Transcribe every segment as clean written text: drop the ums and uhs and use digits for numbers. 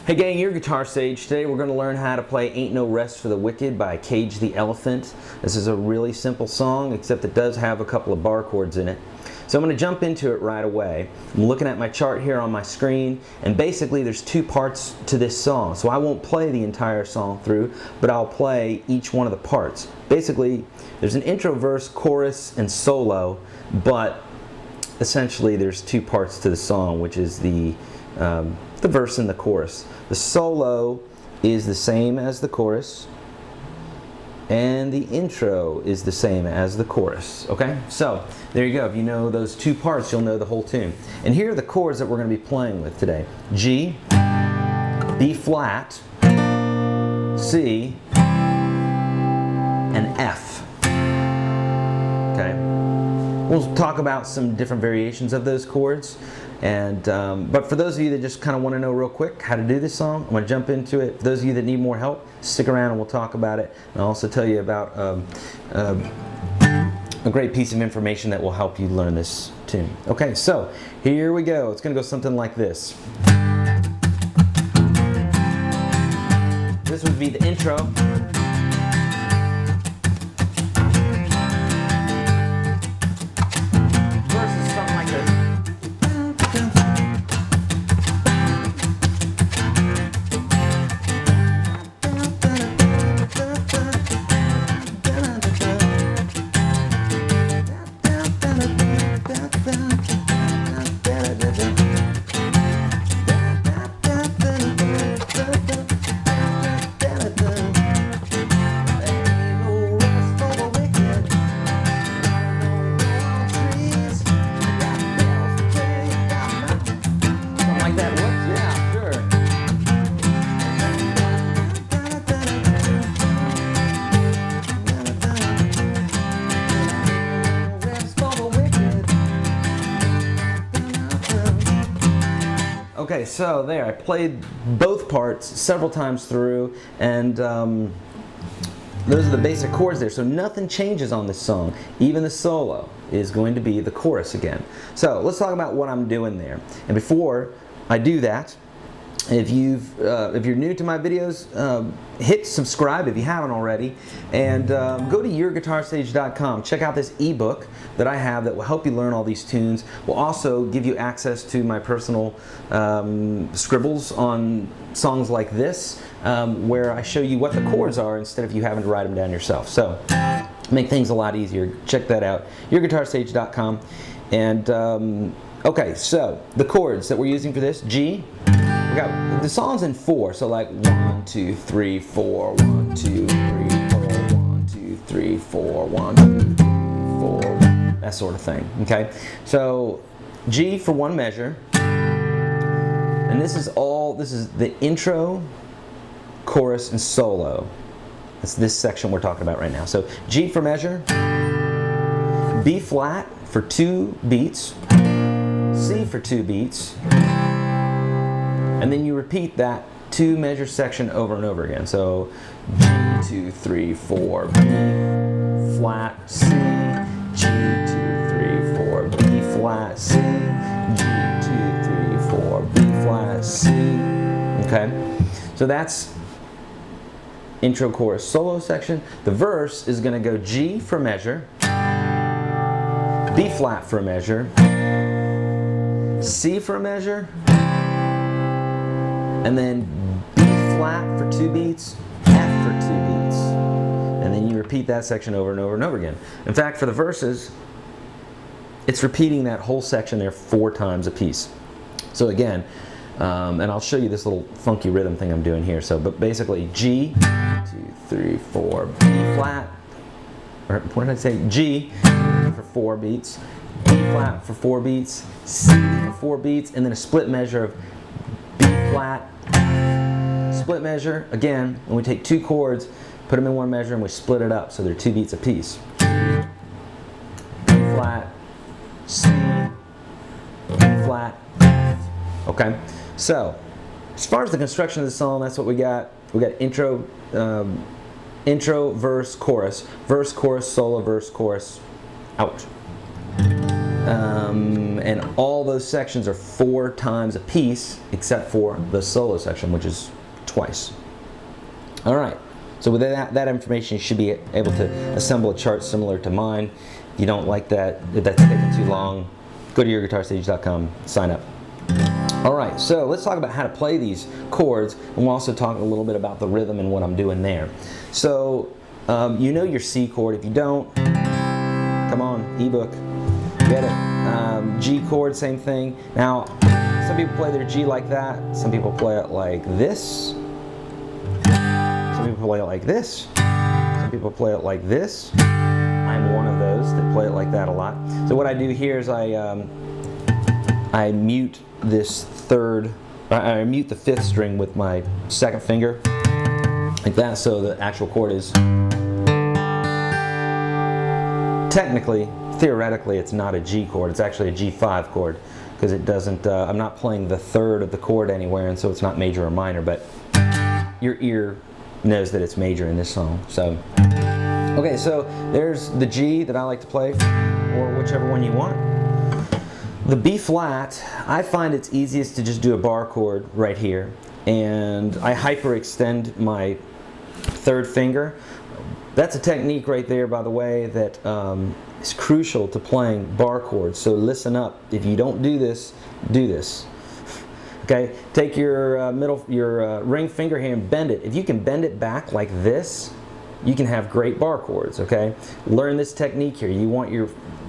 Hey gang, your Guitar Sage. Today we're going to learn how to play Ain't No Rest for the Wicked by Cage the Elephant. This is a really simple song, except it does have a couple of bar chords in it. So I'm going to jump into it right away. I'm looking at my chart here on my screen, and basically there's two parts to this song. So I won't play the entire song through, but I'll play each one of the parts. Basically, there's an intro, verse, chorus, and solo, but essentially there's two parts to the song, which is the verse and the chorus. The solo is the same as the chorus, and the intro is the same as the chorus. Okay, so there you go. If you know those two parts, you'll know the whole tune. And here are the chords that we're going to be playing with today: G, B flat, C, and F. Okay, we'll talk about some different variations of those chords. And but for those of you that just kind of want to know real quick how to do this song, I'm going to jump into it. For those of you that need more help, stick around and we'll talk about it. And I'll also tell you about a great piece of information that will help you learn this tune. Okay, so here we go. It's going to go something like this. This would be the intro. Okay, so there, I played both parts several times through, and those are the basic chords there, so nothing changes on this song. Even the solo is going to be the chorus again. So let's talk about what I'm doing there. And before I do that, if you're new to my videos, hit subscribe if you haven't already, and go to YourGuitarSage.com. Check out this ebook that I have that will help you learn all these tunes. Will also give you access to my personal scribbles on songs like this, where I show you what the chords are instead of you having to write them down yourself. So make things a lot easier. Check that out. YourGuitarSage.com. And okay, so the chords that we're using for this: G. We got the song's in 4, so like 1, 2, 3, 4, 1, 2, 3, 4, 1, 2, 3, 4, 1, 2, 3, 4, that sort of thing. Okay, so G for one measure, and this is the intro, chorus, and solo. That's this section we're talking about right now. So G for measure, B flat for 2 beats, C for 2 beats. And then you repeat that 2 measure section over and over again. So G, 2, 3, 4, B, flat, C, G, 2, 3, 4, B, flat, C, G, 2, 3, 4, B, flat, C. Okay? So that's intro, chorus, solo section. The verse is going to go G for measure, B flat for a measure, C for a measure, and then B flat for 2 beats, F for 2 beats. And then you repeat that section over and over and over again. In fact, for the verses, it's repeating that whole section there 4 times a piece. So again, and I'll show you this little funky rhythm thing I'm doing here. So, but basically G, 2, 3, 4, B flat, or what did I say? G for 4 beats, B flat for 4 beats, C for 4 beats, and then a split measure of B flat, split measure, again, and we take 2 chords, put them in one measure, and we split it up so they're 2 beats apiece. B flat, C, B flat, F. Okay, so as far as the construction of the song, that's what we got. We got intro, verse, chorus, solo, verse, chorus, out. And all those sections are 4 times a piece, except for the solo section, which is twice. All right, so with that information, you should be able to assemble a chart similar to mine. If you don't like that, if that's taking too long, go to YourGuitarSage.com, sign up. All right, so let's talk about how to play these chords, and we'll also talk a little bit about the rhythm and what I'm doing there. So, you know your C chord. If you don't, come on, ebook, get it. G chord, same thing. Now, some people play their G like that. Some people play it like this. Some people play it like this. Some people play it like this. I'm one of those that play it like that a lot. So what I do here is I mute this I mute the 5th string with my 2nd finger, like that, so the actual chord is technically, theoretically, it's not a G chord, it's actually a G5 chord, because it doesn't, I'm not playing the 3rd of the chord anywhere, and so it's not major or minor, but your ear knows that it's major in this song. So, okay, so there's the G that I like to play, or whichever one you want. The B flat, I find it's easiest to just do a bar chord right here, and I hyperextend my 3rd finger. That's a technique right there, by the way, that is crucial to playing bar chords. So listen up. If you don't do this, do this. Okay, take your ring finger here and bend it. If you can bend it back like this, you can have great bar chords. Okay, learn this technique here. You want your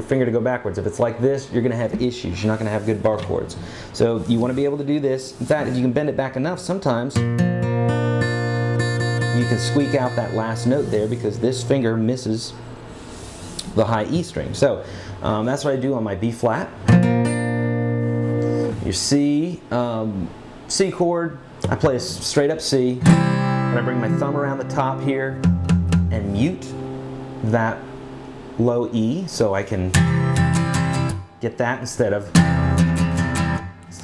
finger to go backwards. If it's like this, you're going to have issues. You're not going to have good bar chords. So you want to be able to do this. In fact, if you can bend it back enough, sometimes you can squeak out that last note there because this finger misses the high E string. So that's what I do on my B flat. Your C, C chord, I play a straight up C, and I bring my thumb around the top here and mute that low E so I can get that instead of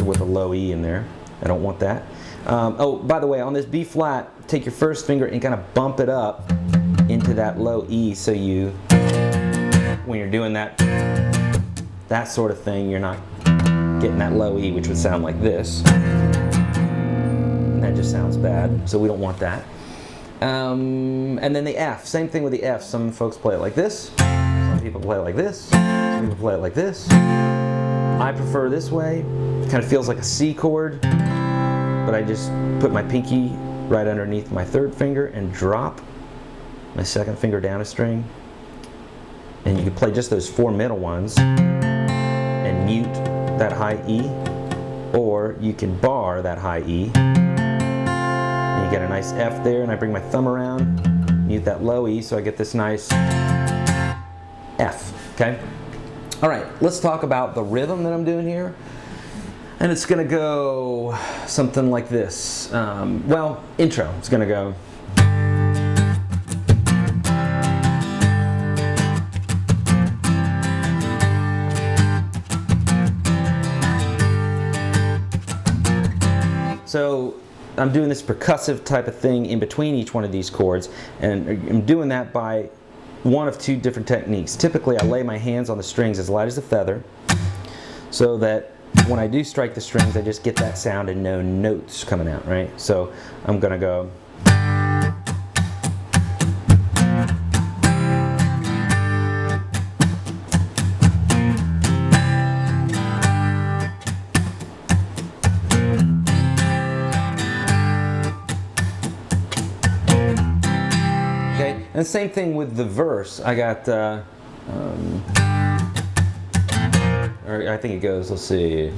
with a low E in there. I don't want that. Oh, by the way, on this B flat, take your 1st finger and kind of bump it up into that low E so you, when you're doing that sort of thing, you're not getting that low E, which would sound like this. And that just sounds bad, so we don't want that. And then the F, same thing with the F. Some folks play it like this, some people play it like this, some people play it like this. I prefer this way. It kind of feels like a C chord, but I just put my pinky right underneath my 3rd finger and drop my 2nd finger down a string. And you can play just those 4 middle ones and mute that high E, or you can bar that high E. And you get a nice F there, and I bring my thumb around, mute that low E, so I get this nice F, okay? All right, let's talk about the rhythm that I'm doing here. And it's gonna go something like this. Well, intro, it's gonna go. So I'm doing this percussive type of thing in between each one of these chords, and I'm doing that by one of 2 different techniques. Typically, I lay my hands on the strings as light as a feather, so that when I do strike the strings, I just get that sound and no notes coming out, right? So I'm gonna go. And same thing with the verse. I got, or I think it goes, let's see.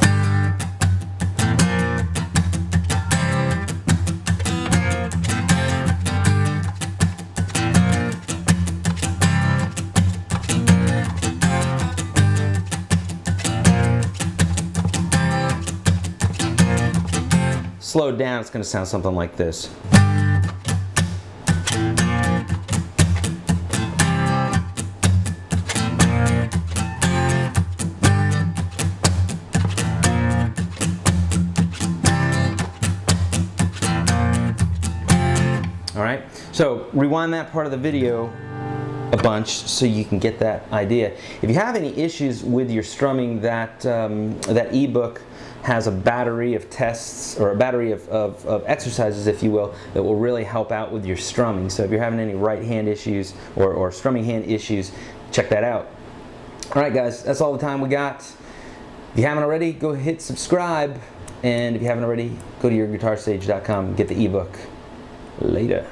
Slowed down, it's going to sound something like this. Alright, so rewind that part of the video a bunch so you can get that idea. If you have any issues with your strumming, that ebook has a battery of tests, or a battery of exercises, if you will, that will really help out with your strumming. So if you're having any right hand issues or strumming hand issues, check that out. Alright guys, that's all the time we got. If you haven't already, go hit subscribe, and if you haven't already, go to YourGuitarSage.com and get the ebook. Later.